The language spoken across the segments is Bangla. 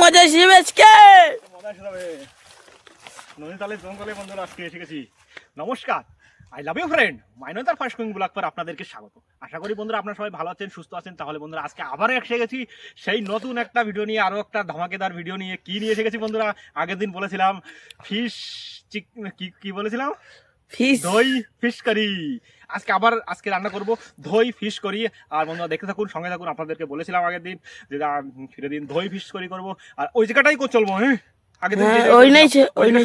মজা শিবেশকে নদীতালের জঙ্গলে বন্ধুরা আজকে এসে গেছি। নমস্কার, আই লাভ ইউ ফ্রেন্ড, মাইনতার ফার্স্ট কুইং ব্লগ পর আপনাদেরকে স্বাগত। আশা করি বন্ধুরা আপনারা সবাই ভালো আছেন, সুস্থ আছেন। তাহলে বন্ধুরা আজকে আবার এসে গেছি সেই নতুন একটা ভিডিও নিয়ে, আরো একটা ধামাকেদার ভিডিও নিয়ে। কি নিয়ে এসে গেছি বন্ধুরা? আগের দিন বলেছিলাম ফিশ কি বলেছিলাম, ফিশ দই ফিশ কারি। আজকে রান্না করব দই ফিশ করি। আর বন্ধুরা দেখতে থাকুন, সঙ্গে থাকুন। আপনাদেরকে বলেছিলাম আগের দিন যে ফিরে দিন দই ফিশ করি করবো, আর ওই জায়গাটাই চলবো। হ্যাঁ,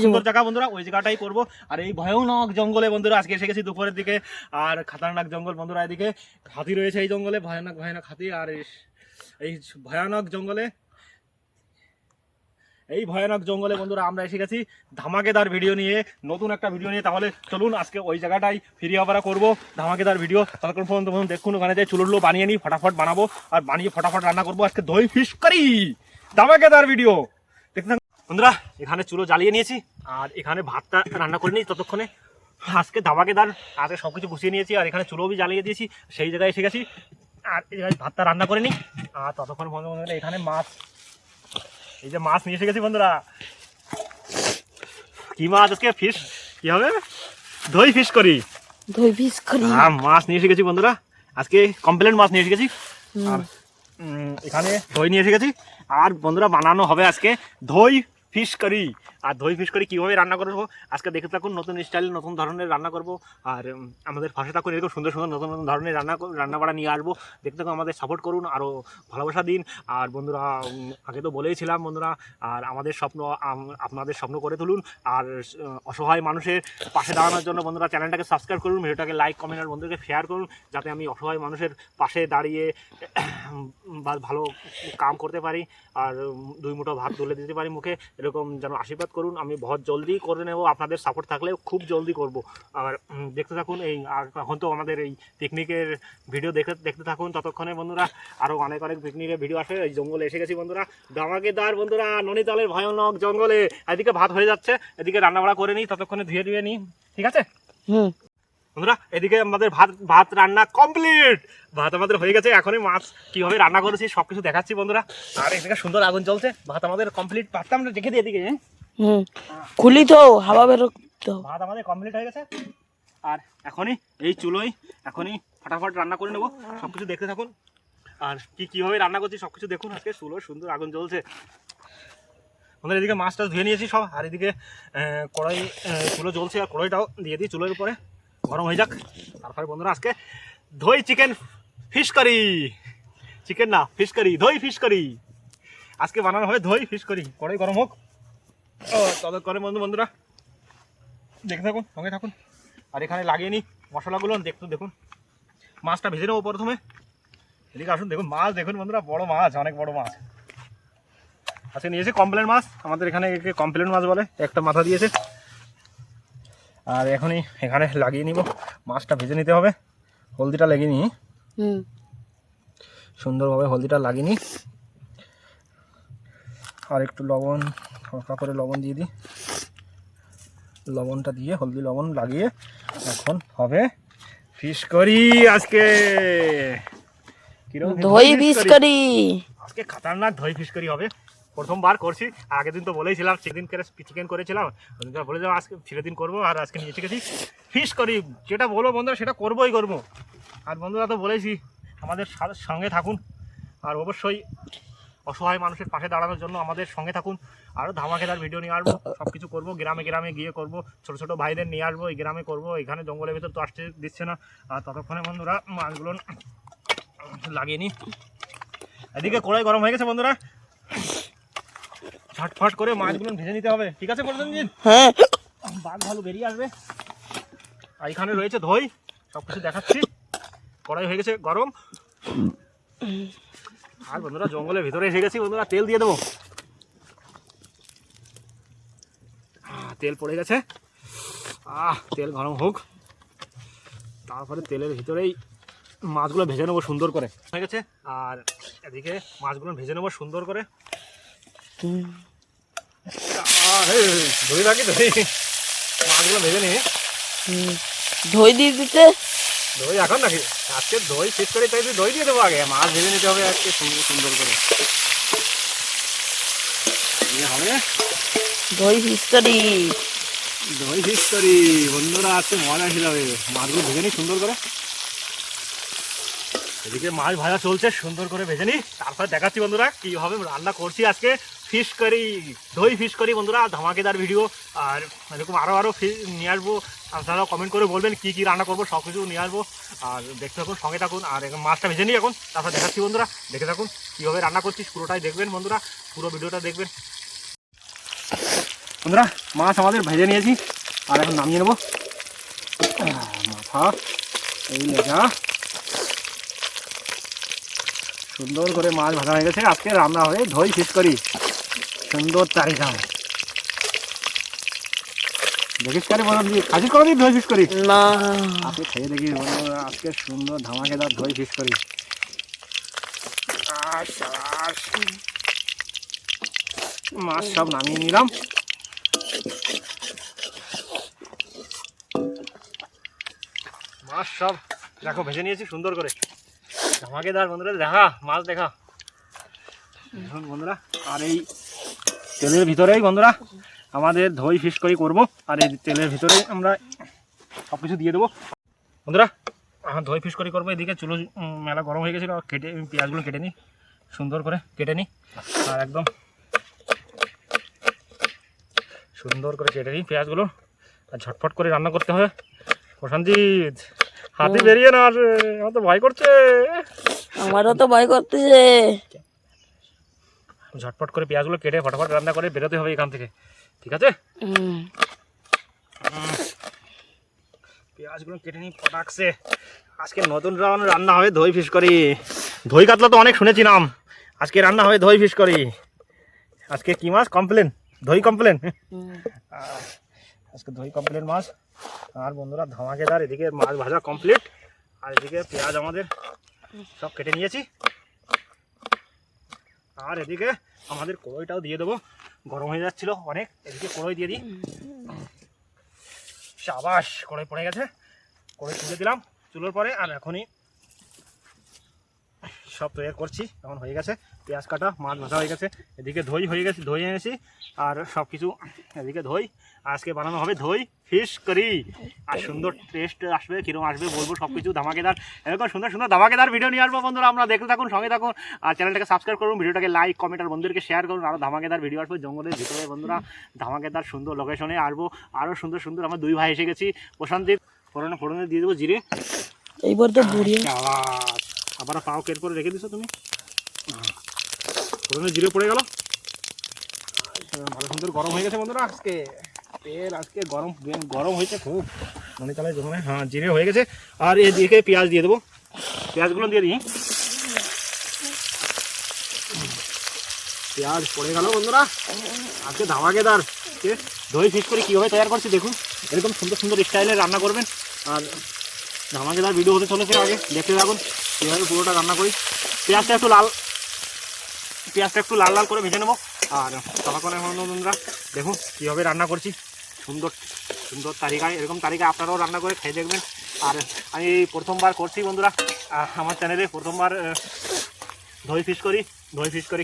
সুন্দর জায়গা বন্ধুরা, ওই জায়গাটাই করবো। আর এই ভয়ানক জঙ্গলে বন্ধুরা আজকে এসে গেছি দুপুরের দিকে। আর খাতারনাক জঙ্গল বন্ধুরা, এদিকে হাতি রয়েছে এই জঙ্গলে, ভয়ানক ভয়ানক হাতি। আর এই ভয়ানক জঙ্গলে বন্ধুরা আমরা এসে গেছি ধামাকেদার ভিডিও নিয়ে, নতুন একটা ভিডিও নিয়ে। তাহলে চলুন আজকে ওই জায়গাটাই ফিরে আবার করবো ধামাকেদার ভিডিও। ততক্ষণ পর্যন্ত দেখুন, ওখানে যাই চুলোগুলো বানিয়ে নিই, ফটাফট বানাবো আর বানিয়ে ফটাফট রান্না করবো আজকে দই ফিশ কারি। ধামাকেদার ভিডিও দেখতে বন্ধুরা। এখানে চুলো জ্বালিয়ে নিয়েছি আর এখানে ভাতটা রান্না করে নিই ততক্ষণে। আজকে ধামাকেদার, আজকে সবকিছু গুছিয়ে নিয়েছি আর এখানে চুলো জ্বালিয়ে দিয়েছি, সেই জায়গায় এসে গেছি। আর এই জায়গায় ভাতটা রান্না করে নিই। আর ততক্ষণ বন্ধুরা এখানে মাছ, এই যে মাছ নিয়ে এসে গেছি বন্ধুরা। কি মাছ আজকে? ফিশ কি হবে? দই ফিশ করি। মাছ নিয়ে এসে গেছি বন্ধুরা, আজকে কমপ্লেন মাছ নিয়ে এসে গেছি। আর এখানে দই নিয়ে এসে গেছি। আর বন্ধুরা বানানো হবে আজকে দই ফিশ কারি। আর দই ফিশ কারি কীভাবে রান্না করবো আজকে দেখতে থাকুন। নতুন স্টাইলে নতুন ধরনের রান্না করবো। আর আমাদের পাশে থাকুন, এরকম সুন্দর সুন্দর নতুন নতুন ধরনের রান্না বাড়া নিয়ে আসবো। দেখতে থাকুন, আমাদের সাপোর্ট করুন, আরও ভালোবাসা দিন। আর বন্ধুরা আগে তো বলেইছিলাম বন্ধুরা, আর আমাদের স্বপ্ন আপনাদের স্বপ্ন করে তুলুন। আর অসহায় মানুষের পাশে দাঁড়ানোর জন্য বন্ধুরা চ্যানেলটাকে সাবস্ক্রাইব করুন, ভিডিওটাকে লাইক কমেন্ট আর বন্ধুদেরকে শেয়ার করুন, যাতে আমি অসহায় মানুষের পাশে দাঁড়িয়ে ভালো কাম করতে পারি আর দুই মুঠো ভাত তুলে দিতে পারি মুখে। এরকম যেন আশীর্বাদ করুন। আমি বহুত জলদি করে নেব, আপনাদের সাপোর্ট থাকলে খুব জলদি করব। আর দেখতে থাকুন। এই আর এখন তো আমাদের এই পিকনিকের ভিডিও দেখতে থাকুন। ততক্ষণে বন্ধুরা আরও অনেক পিকনিকের ভিডিও আসে। এই জঙ্গলে এসে গেছি বন্ধুরা, ধামাকেদার বন্ধুরা, ননীতালের ভয়ানক জঙ্গলে। এদিকে ভাত হয়ে যাচ্ছে, এদিকে রান্নাবাড়া করে নিই, ততক্ষণে ধুয়ে নিই। ঠিক আছে বন্ধুরা, এদিকে আমাদের ভাত রান্না কমপ্লিট। ভাত আমাদের হয়ে গেছে। এখনই মাছ কিভাবে রান্না করেছি সবকিছু দেখাচ্ছি বন্ধুরা। আর এদিকে সুন্দর আগুন চলছে, ভাত আমাদের কমপ্লিট। ভাতটা আমরা রেখে দিই এদিকে, খুলি তো হাওয়া বেরোতো। ভাত আমাদের কমপ্লিট হয়ে গেছে। আর এখনই এই চুলোয় এখনই ফটাফট রান্না করে নেবো। সবকিছু দেখতে থাকুন আর কিভাবে রান্না করছি সবকিছু দেখুন। আজকে চুলোয় সুন্দর আগুন জ্বলছে আমাদের। এদিকে মাছটা ধুয়ে নিয়েছি সব। আর এদিকে কড়াই চুলো জ্বলছে, আর কড়াইটাও দিয়ে দিই চুলোর উপরে, গরম হয়ে যাক। তারপরে বন্ধুরা আজকে দই চিকেন ফিশ কারি, চিকেন না ফিশ কারি, দই ফিশ কারি আজকে বানানো হবে। দই ফিশ কারি, কড়াই গরম হোক ততক্ষণে বন্ধুরা দেখতে থাকুন, সঙ্গে থাকুন। আর এখানে লাগিয়ে নিই মশলাগুলো, দেখুন। মাছটা ভেজে নেবো প্রথমে। এদিকে আসুন, দেখুন মাছ দেখুন বন্ধুরা, বড় মাছ, অনেক বড় মাছ আজকে নিয়েছে। কমপ্লেন মাছ, আমাদের এখানে কমপ্লেন মাছ বলে। একটা মাথা দিয়েছে। আর এখনই এখানে লাগিয়ে নিব, মাছটা ভেজে নিতে হবে। হলদিটা লাগিয়ে নিই, সুন্দরভাবে হলদিটা লাগিয়ে নিই। আর একটু লবণ, হালকা করে লবণ দিয়ে দিই। লবণটা দিয়ে হলদি লবণ লাগিয়ে এখন হবে ফিশ কারি আজকে। কিরকম দই ফিশ কারি আজকে? খাতারনাক দই ফিশ কারি হবে। প্রথমবার করছি। আগের দিন তো বলেইছিলাম চিকেন করেছিলাম, বলেছিলাম আজকে ফিরে দিন করবো। আর আজকে নিয়ে গেছি ফিশ কারি। যেটা বলবো বন্ধুরা সেটা করবো। আর বন্ধুরা তো বলেছি আমাদের সঙ্গে থাকুন, আর অবশ্যই অসহায় মানুষের পাশে দাঁড়ানোর জন্য আমাদের সঙ্গে থাকুন। আরও ধামাকেদার ভিডিও নিয়ে আসবো, সব কিছু করবো। গ্রামে গিয়ে করবো, ছোটো ছোটো ভাইদের নিয়ে আসবো, এই গ্রামে করবো। এখানে জঙ্গলের ভেতর তো আসতে দিচ্ছে না। আর ততক্ষণে বন্ধুরা মাছগুলো লাগিয়ে নিই। এদিকে কড়াই গরম হয়ে গেছে বন্ধুরা, ঝটফট করে মাছগুলো ভেজে নিতে হবে। ঠিক আছে প্রধানজি? হ্যাঁ, বাঘ ভালো বেরিয়ে আসবে। আর এখানে রয়েছে দই, সবকিছু দেখাচ্ছি। কড়াই হয়ে গেছে গরম। আর বন্ধুরা জঙ্গলের ভিতরে এসে গেছি বন্ধুরা, তেল দিয়ে দেবো। তেল পড়ে গেছে, তেল গরম হোক। তারপরে তেলের ভিতরেই মাছগুলো ভেজে নেবো সুন্দর করে। হয়ে গেছে। আর এদিকে মাছগুলো ভেজে নেবো সুন্দর করে। মাছগুলো ভেজে নিয়ে দই দিয়ে দিতে দই এখন নাকি আজকে দই ফিশ করে তাই দই দিয়ে দেবো আগে মাছ ভেজে নিতে হবে আজকে সুন্দর সুন্দর করে হবে দই ফিশ কারি। দই ফিশ করি বন্ধুরা আজকে মজা এসে যাবে মাছগুলো ভেজে নিই সুন্দর করে এদিকে মাছ ভাজা চলছে সুন্দর করে ভেজে নিই তারপর দেখাচ্ছি বন্ধুরা কীভাবে রান্না করছি আজকে ফিশ কারি দই ফিশ কারি বন্ধুরা ধামাকেদার ভিডিও আর এরকম আরও নিয়ে আসবো আপনারা কমেন্ট করে বলবেন কী কী রান্না করবো সব কিছু নিয়ে আসবো আর দেখতে থাকুন সঙ্গে থাকুন আর এখন মাছটা ভেজে নিই এখন তারপর দেখাচ্ছি বন্ধুরা দেখে থাকুন কীভাবে রান্না করছি পুরোটাই দেখবেন বন্ধুরা পুরো ভিডিওটা দেখবেন বন্ধুরা মাছ আমাদের ভেজে নিয়েছি আর এখন নামিয়ে নেবো মাথা এই লেজা সুন্দর করে মাছ ভাজা হয়ে গেছে আজকে রান্না হবে দই ফিশ করি সুন্দর তারিখা দেখিস কারে বলুন খাসির করে দিই দই ফিশ করি না আপনি খেয়ে দেখি আজকে সুন্দর ধামাকেদার দই ফিশ করি মাছ সব নামিয়ে নিলাম মাছ সব দেখো ভেজে নিয়েছি সুন্দর করে ধামাকেদার বন্ধুরা দেখা মাছ দেখা এখন বন্ধুরা আর এই তেলের ভিতরেই বন্ধুরা আমাদের দই ফিশ করি করবো আর এই তেলের ভিতরেই আমরা সব কিছু দিয়ে দেবো বন্ধুরা দই ফিশ করি করবো এদিকে চুলো মেলা গরম হয়ে গেছিলো কেটে পেঁয়াজগুলো কেটে নিই সুন্দর করে কেটে নিই আর একদম সুন্দর করে কেটে নিই পেঁয়াজগুলো আর ঝটফট করে রান্না করতে হবে প্রশান্তিত হাতি বেরিয়ে না আসে আমার তো ভয় করছে আমারও তো ভয় করতেছে ঝটপট করে পেঁয়াজগুলো কেটে ফটাফট রান্না করে বেরোতে হবে এখান থেকে ঠিক আছে পেঁয়াজগুলো কেটে নিই ফটাকছে আজকে নতুন রান্না হবে দই ফিশ করি দই কাতলা তো অনেক শুনেছি নাম আজকে রান্না হবে দই ফিশ করি আজকে কি মাছ কমপ্লেন দই কমপ্লেন আজকে দই কমপ্লেন মাছ আর বন্ধুরা ধামাকেদার এদিকে মাছ ভাজা কমপ্লিট আর এদিকে পেঁয়াজ আমাদের সব কেটে নিয়েছি আর এদিকে আমাদের কড়াইটাও দিয়ে দেবো গরম হয়ে যাচ্ছিল অনেক এদিকে কড়াই দিয়ে দিই সাবাস কড়াই পড়ে গেছে কড়াই তুলে দিলাম চুলোর পরে আর এখনই সব তৈরি করছি এখন হয়ে গেছে পেঁয়াজ কাটা মাছ ভাজা হয়ে গেছে এদিকে দই হয়ে গেছে দই এনেছি আর সব কিছু এদিকে দই আজকে বানানো হবে দই ফিশ কারি আর সুন্দর টেস্ট আসবে কীরকম আসবে বলবো সব কিছু ধামাকেদার এরকম সুন্দর সুন্দর ধামাকেদার ভিডিও নিয়ে আসবো বন্ধুরা আমরা দেখতে থাকুন সঙ্গে থাকুন আর চ্যানেলটাকে সাবস্ক্রাইব করুন ভিডিওটাকে লাইক কমেন্ট আর বন্ধুদেরকে শেয়ার করুন আরও ধামাকেদার ভিডিও আসবে জঙ্গলের ভিতরে বন্ধুরা ধামাকেদার সুন্দর লোকেশনে আসবো আরও সুন্দর সুন্দর আমার দুই ভাই এসে গেছি প্রশান্তির ফোড়নে দিয়ে দেবো জিরে এইবার তো বুড়ি আবার পাও কেট করে রেখে দিছো তুমি ফোড়নে জিরে পড়ে গেল ভালো সুন্দর গরম হয়ে গেছে বন্ধুরা আজকে তেল আজকে গরম হয়েছে খুব মনে চালায় যখন হ্যাঁ জিরে হয়ে গেছে আর এদিকে পেঁয়াজ দিয়ে দেবো পেঁয়াজগুলো দিয়ে দিই পেঁয়াজ পড়ে গেল বন্ধুরা আজকে ধামাকেদার দই ফিশ করে কীভাবে তৈরি করছি দেখুন এরকম সুন্দর সুন্দর স্টাইলে রান্না করবেন আর ধামাকেদার ভিডিও হতে চলেছে আগে দেখতে থাকুন কীভাবে পুরোটা রান্না করি পেঁয়াজটা একটু লাল লাল করে ভেজে নেবো আর তখন এখন বন্ধুরা দেখুন কীভাবে রান্না করছি সুন্দর সুন্দর তালিকায় এরকম তালিকায় আপনারাও রান্না করে খেয়ে দেখবেন আর আমি প্রথমবার করছি বন্ধুরা আমার চ্যানেলে প্রথমবার দই ফিশ করি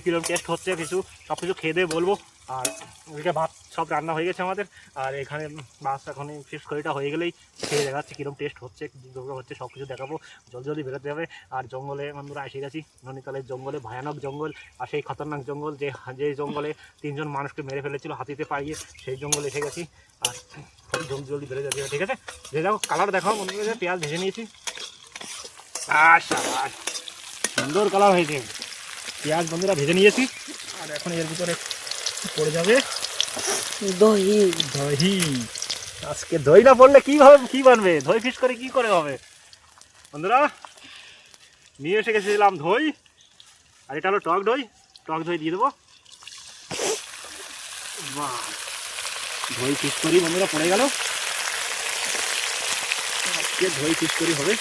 কীরকম টেস্ট হচ্ছে কিছু সব কিছু খেয়ে দিয়ে বলবো আর ওইদিকে ভাত সব রান্না হয়ে গেছে আমাদের আর এখানে মাছ এখন ফিশ কারিটা হয়ে গেলেই খেয়ে দেখাচ্ছে কীরকম টেস্ট হচ্ছে হচ্ছে সব কিছু দেখাবো জলদি বেরোতে হবে আর জঙ্গলে বন্ধুরা এসে গেছি নৈনিতালের জঙ্গলে ভয়ানক জঙ্গল আর সেই খতরনাক জঙ্গল যে জঙ্গলে 3 জন মানুষকে মেরে ফেলেছিল হাতিতে পাইয়ে সেই জঙ্গলে এসে গেছি আর জলদি বেরো যেতে হবে ঠিক আছে যে দেখো কালার দেখাও বন্ধুরা পেঁয়াজ ভেজে নিয়েছি সুন্দর কালার হয়েছে পেঁয়াজ বন্ধুরা ভেজে নিয়েছি আর এখন এর ভিতরে পড়ে যাবে দই আজকে দই না পড়লে কি বানবে দই ফিশ করে কি করে হবে বন্ধুরা নিয়ে এসে গেছিলাম দই আর এটা হলো টক দই দিয়ে দেবো বাহ দই ফিশ করি বন্ধুরা পড়ে গেল আজকে দই ফিশ করি হবে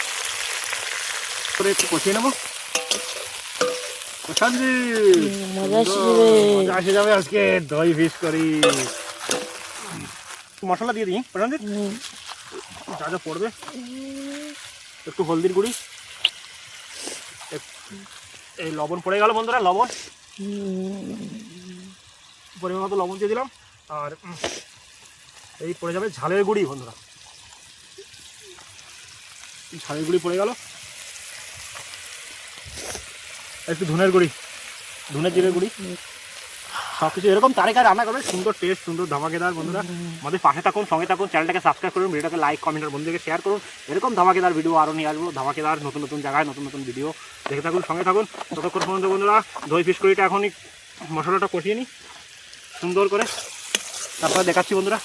করে একটু কষিয়ে নেবো মজা এসে যাবে আজকে দই ফিশ করি মশলা দিয়ে দিই প্রশান্তি যা যা পড়বে একটু হলদির গুঁড়ি, এই লবণ পড়ে গেল বন্ধুরা, লবণ পরিমাণ মতো লবণ দিয়ে দিলাম। আর এই পড়ে যাবে ঝালের গুঁড়ি বন্ধুরা, ঝালের গুঁড়ি পড়ে গেল। একটু ধনের গুঁড়ি, ধনে জিরের গুঁড়ি, সব কিছু এরকম তারিকায় রান্না করবে, সুন্দর টেস্ট, সুন্দর ধামাকেদার। বন্ধুরা আমাদের পাশে থাকুন, সঙ্গে থাকুন, চ্যানেলটাকে সাবস্ক্রাইব করুন, ভিডিওটাকে লাইক কমেন্ট আর বন্ধুদেরকে শেয়ার করুন। এরকম ধামাকেদার ভিডিও আরও নিয়ে আসবো, ধামাকেদার নতুন নতুন জায়গায় নতুন নতুন ভিডিও দেখে থাকুন, সঙ্গে থাকুন। ততক্ষণ পর্যন্ত বন্ধুরা দই ফিশ কারিটা এখনই মশলাটা কষিয়ে নিই সুন্দর করে, তারপরে দেখাচ্ছি বন্ধুরা।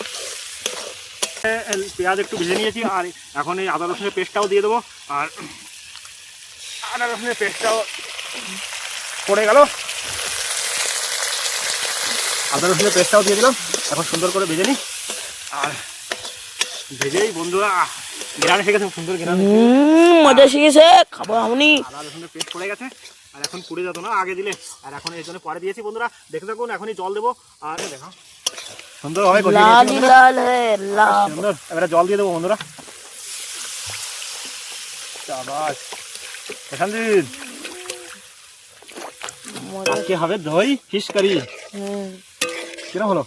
পেঁয়াজ একটু ভেজে নিয়েছি, আর এখন এই আদা রসুনের পেস্টটাও দিয়ে দেবো। আর আদা রসুনের পেস্টটাও পড়ে গেল, আদা রসুনের পেস্টটাও দিয়ে দিলাম। এখন সুন্দর করে ভেজে নিই, আর ভেজেই বন্ধুরা ঘেরান এসে গেছে, সুন্দর ঘেরান, মজা শিখেছে, খাবো আমি। আদা রসুনের পেস্ট পড়ে গেছে, আর এখন পুড়ে যেত না আগে দিলে, আর এখন এই জন্য পরে দিয়েছি বন্ধুরা। দেখে থাকুন, এখনই জল দেবো। আর দেখো সুন্দর ভাবে সুন্দর, এবারে জল দিয়ে দেবো বন্ধুরা। আজকে হবে দই ফিশ কারি। কিরম হলো?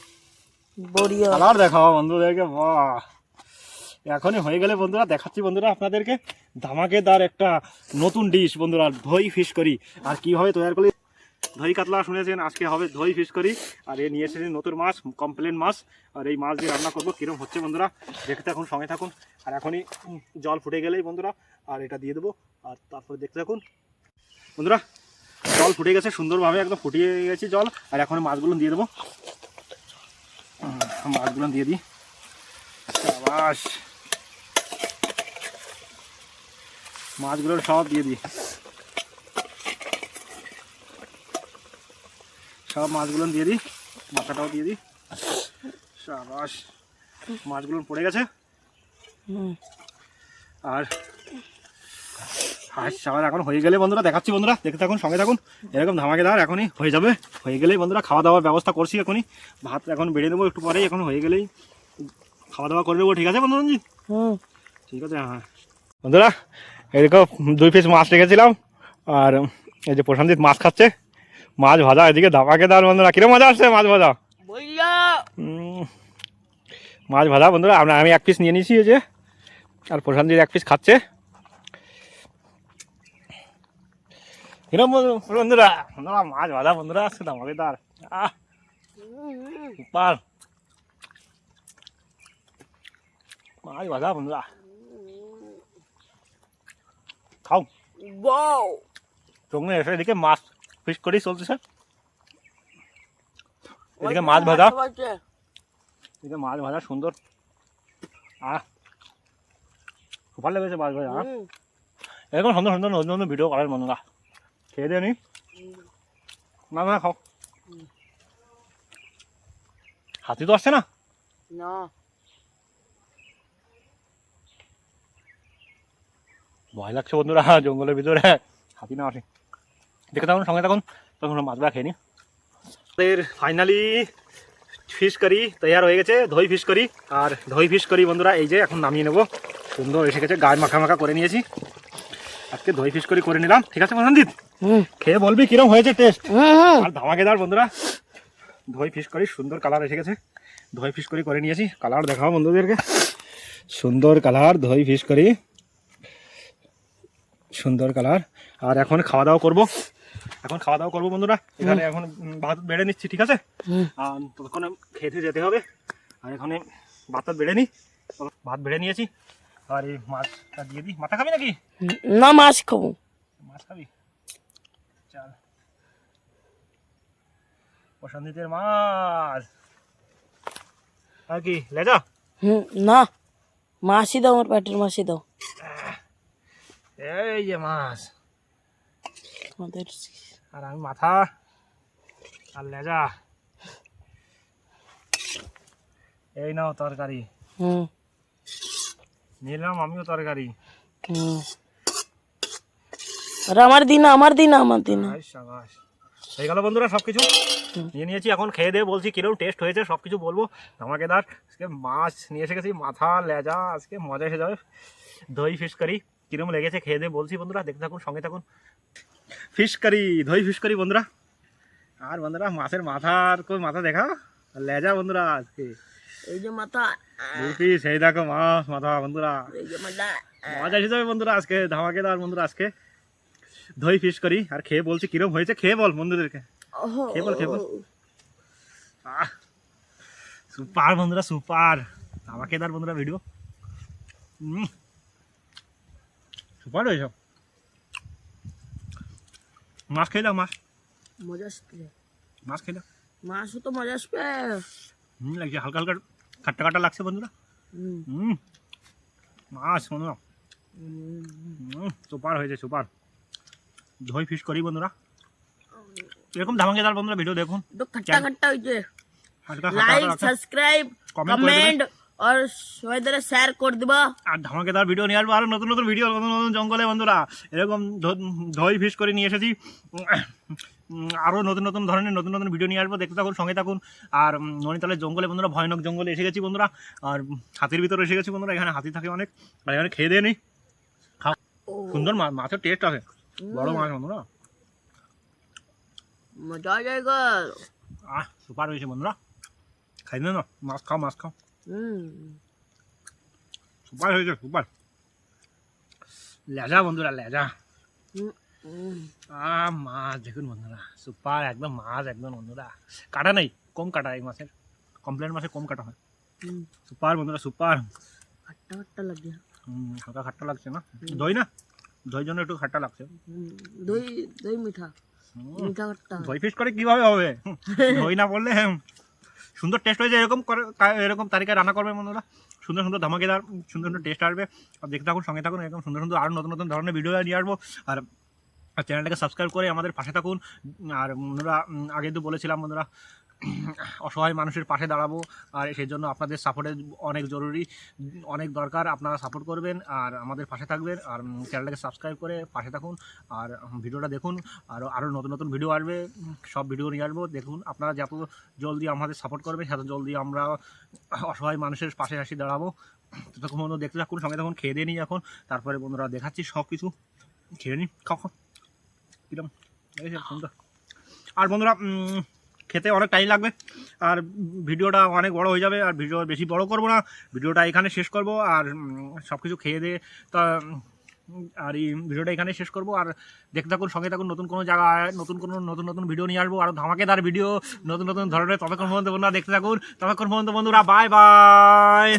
বড়িয়া কালার দেখাও বন্ধুদেরকে, বাহ! এখনই হয়ে গেলে বন্ধুরা দেখাচ্ছি বন্ধুরা আপনাদেরকে ধামাকেদার একটা নতুন ডিশ বন্ধুরা, দই ফিশ কারি। আর কিভাবে তৈরি করলে, দই কাতলা শুনেছেন, আজকে হবে দই ফিশ কারি। আর এ নিয়ে এসেছেন নতুন মাছ, কমপ্লেন মাছ। আর এই মাছ দিয়ে রান্না করবো, কিরম হচ্ছে বন্ধুরা দেখতে থাকুন, সঙ্গে থাকুন। আর এখনই জল ফুটে গেলেই বন্ধুরা আর এটা দিয়ে দেবো, আর তারপরে দেখতে থাকুন বন্ধুরা। জল ফুটে গেছে সুন্দরভাবে, একদম ফুটিয়ে গেছে জল। আর এখন মাছগুলো দিয়ে দেবো, মাছগুলো দিয়ে দিই। বাস, মাছগুলো সব দিয়ে দিই, সব মাছগুলো দিয়ে দিই, মাথাটাও দিয়ে দিই। সাবাস, মাছগুলো পড়ে গেছে। আর সাবাস, এখন হয়ে গেলে বন্ধুরা দেখাচ্ছি বন্ধুরা, দেখতে থাকুন, সঙ্গে থাকুন। এরকম ধামাকেদার এখনই হয়ে যাবে, হয়ে গেলেই বন্ধুরা খাওয়া দাওয়ার ব্যবস্থা করছি। এখনই ভাত এখন বেড়ে দেবো একটু পরেই, এখন হয়ে গেলেই খাওয়া দাওয়া করে দেবো। ঠিক আছে বন্ধু রঞ্জিত? ঠিক আছে। হ্যাঁ বন্ধুরা, এরকম 2 পিস মাছ রেখেছিলাম, আর এই যে প্রশান্তিত মাছ খাচ্ছে, মাছ ভাজা এদিকে ধামাকেদার বন্ধুরা। কিরম মজা আসছে মাছ ভাজা? মাছ ভাজা বন্ধুরা, আমি 1 পিস নিয়ে নিয়েছি, এই যে, আর প্রশান্তিত 1 পিস খাচ্ছে। কিরম বন্ধুরা, বন্ধুরা মাছ ভাজা বন্ধুরা আজকে ধামাকেদার। সুপার মাছ ভাজা বন্ধুরা, খাও। সঙ্গে এসে এদিকে মাছ ফিশ করেই চলতেছে, এদিকে মাছ ভাজা, এদিকে মাছ ভাজা সুন্দর। খুব ভালো লেগেছে মাছ ভাজা। এরকম সুন্দর সুন্দর নতুন নতুন ভিডিও করেন বন্ধুরা, খেয়ে দিয়ে নি না না, খাও। হাতি তো আসছে না? ভয় লাগছে বন্ধুরা, জঙ্গলের ভিতরে হাতি না আসে। দেখে থাকুন, সঙ্গে থাকুন, তখন মাছ ভাজা খেয়ে নি। আমাদের ফাইনালি ফিশ কারি তৈরি হয়ে গেছে, দই ফিশ কারি। আর দই ফিশ কারি বন্ধুরা এই যে এখন নামিয়ে নেবো, সুন্দর এসে গেছে, গায়ে মাখা মাখা করে নিয়েছি। আজকে দই ফিশ কারি করে নিলাম। ঠিক আছে প্রশান্তিত, খেয়ে বলবি কিরম হয়েছে টেস্ট। আর ধামাকেদার বন্ধুরা, দই ফিশ কারি সুন্দর কালার এসে গেছে, দই ফিশ কারি করে নিয়েছি। কালার দেখাও বন্ধুদেরকে, সুন্দর কালার, দই ফিশ কারি সুন্দর কালার। আর এখন খাওয়া দাওয়া করবো, এখন খাওয়া দাওয়া করবো বন্ধুরা। এখানে এখন ভাত বেড়ে নিচ্ছি, ঠিক আছে? আর ততক্ষণে খেতে যেতে হবে। আর এখানে ভাতটা বেড়ে নিই, ভাত বেড়ে নিয়েছি। আর এই মাছটা দিয়ে দিই। মাথা খাবি নাকি? না, মাছ খাবো। মাছ খাবি? চল, প্রশান্তিতের মাছ। আর কি লেজা? না, মাছই দাও, আমার পেটের মাছই দাও। এই যে মাছ, আর আমি মাথা আর লেজা। এই নাও তরকারি, নিলাম আমিও তরকারি। আর আমার দিন, আমার দিন, আমার দিন। সাবাস, হয়ে গেল বন্ধুরা, সবকিছু নিয়ে নিয়েছি। এখন খেয়ে দিয়ে বলছি কিরকম টেস্ট হয়েছে, সবকিছু বলবো। ধামাকেদার আজকে মাছ নিয়ে এসে গেছি, মাথা লেজা, আজকে মজা এসে যাবে। দই ফিশ কারি কিরম লেগেছে খেয়ে দিয়ে বলছি বন্ধুরা, দেখতে থাকুন, সঙ্গে থাকুন। ফিশ কারি, দই ফিশ কারি বন্ধুরা। আর বন্ধুরা মাছের মাথার কই মাথা দেখা, লেজা বন্ধুরা আজকে এই যে মাথা, দু পিস, এই দেখো মাছ মাথা বন্ধুরা। এই যে মাথা। মজা এসে যাবে বন্ধুরা আজকে, ধামাকেদার বন্ধুরা আজকে দই ফিশ করি। আর খেয়ে বলছি কিরম হয়েছে, খেয়ে বল বন্ধুদেরকে, খেয়ে বল, খেয়ে বল। সুপার বন্ধুরা, সুপার ধামাকেদার বন্ধুরা ভিডিও। সুপার হয়েছে। মাছ খেয়ে দাও, মাছ মজা আসবে, মাছ খেয়ে দাও। মাছও তো মজা আসবে। লাগছে, হালকা হালকা খাট্টা খাট্টা লাগছে বন্ধুরা। মাছ বন্ধুরা সুপার হয়েছে, সুপার। দই ফিশ করি বন্ধুরা, এরকম ধামাকেদার বন্ধুরা ভিডিও দেখুন। তো খাট্টা খাট্টা হয়েছে। হালকা লাইক, সাবস্ক্রাইব, কমেন্ট আর সবাই দ্বারা শেয়ার করে দিবা। আর ধামাকেদার ভিডিও নিয়ে আসবো, আরো নতুন নতুন ভিডিও, নতুন নতুন জঙ্গলে বন্ধুরা এরকম দই ফিশ করে নিয়ে এসেছি। আরও নতুন নতুন ধরনের নতুন নতুন ভিডিও নিয়ে আসবো, দেখতে থাকুন, সঙ্গে থাকুন। আর নৈনিতালের জঙ্গলে বন্ধুরা, ভয়ানক জঙ্গলে এসে গেছি বন্ধুরা। আর হাতির ভিতরে এসে গেছি বন্ধুরা, এখানে হাতি থাকে অনেক। আর এখানে খেয়ে দিয়ে নেই, খাও। সুন্দর মাছের টেস্ট আছে, বড় মাছ বন্ধুরা, মজা জায়গা। সুপার হয়েছে বন্ধুরা, খাই না, মাছ খাও, মাছ খাও। সুপার হয়েছে, সুপার। লেজা বন্ধুরা, লেজা। মাছ দেখুন বন্ধুরা, সুপার একদম মাছ একদম বন্ধুরা। কাটা নেই, কম কাটা, এই মাছের কমপ্লেন মাছে কম কাটা হয়। সুপার বন্ধুরা, সুপার। খাট্টা খাট্টা লাগে, হালকা খাট্টা লাগছে না, দই না, দই জন্য একটু খাট্টা লাগছে। দই, দই মিঠা, মিঠা খাট্টা। দই ফিশ করে কিভাবে হবে, দই না বললে। সুন্দর টেস্ট হয়েছে, এরকম এরকম তারিখে রান্না করবে বন্ধুরা, সুন্দর সুন্দর ধামাকেদার সুন্দর সুন্দর টেস্ট আসবে। আর দেখতে থাকুন, সঙ্গে থাকুন, এরকম সুন্দর সুন্দর আরও নতুন নতুন ধরনের ভিডিও নিয়ে আসবো। আর চ্যানেলটাকে সাবস্ক্রাইব করে আমাদের পাশে থাকুন। আর বন্ধুরা, আগে তো বলেছিলাম বন্ধুরা, অসহায় মানুষের পাশে দাঁড়াবো, আর সেই জন্য আপনাদের সাপোর্টের অনেক জরুরি, অনেক দরকার। আপনারা সাপোর্ট করবেন আর আমাদের পাশে থাকবেন। আর চ্যানেলটাকে সাবস্ক্রাইব করে পাশে থাকুন, আর ভিডিওটা দেখুন। আরও নতুন নতুন ভিডিও আসবে, সব ভিডিও নিয়ে আসবো। দেখুন, আপনারা যত জলদি আমাদের সাপোর্ট করবেন, তত জলদি আমরা অসহায় মানুষের পাশে আসি দাঁড়াবো। ততক্ষণ বন্ধু দেখতে থাকুন, সঙ্গে থাকুন। খেয়ে দিয়ে নিই এখন, তারপরে বন্ধুরা দেখাচ্ছি সব কিছু। খেয়ে নিই, খাও কিরম সুন্দর। আর বন্ধুরা, খেতে অনেক টাইম লাগবে, আর ভিডিওটা অনেক বড় হয়ে যাবে। আর ভিডিও বেশি বড় করব না, ভিডিওটা এখানে শেষ করব। আর সব কিছু খেয়ে দিয়ে তা, আর এই ভিডিওটা এখানে শেষ করব। আর দেখতে থাকুন, সঙ্গে থাকুন, নতুন কোনো জায়গায় নতুন নতুন ভিডিও নিয়ে আসবো, আর ধামাকেদার ভিডিও নতুন নতুন ধরনের। ততক্ষণ পর্যন্ত বন্ধুরা দেখতে থাকুন, ততক্ষণ পর্যন্ত বন্ধুরা বাই বাই।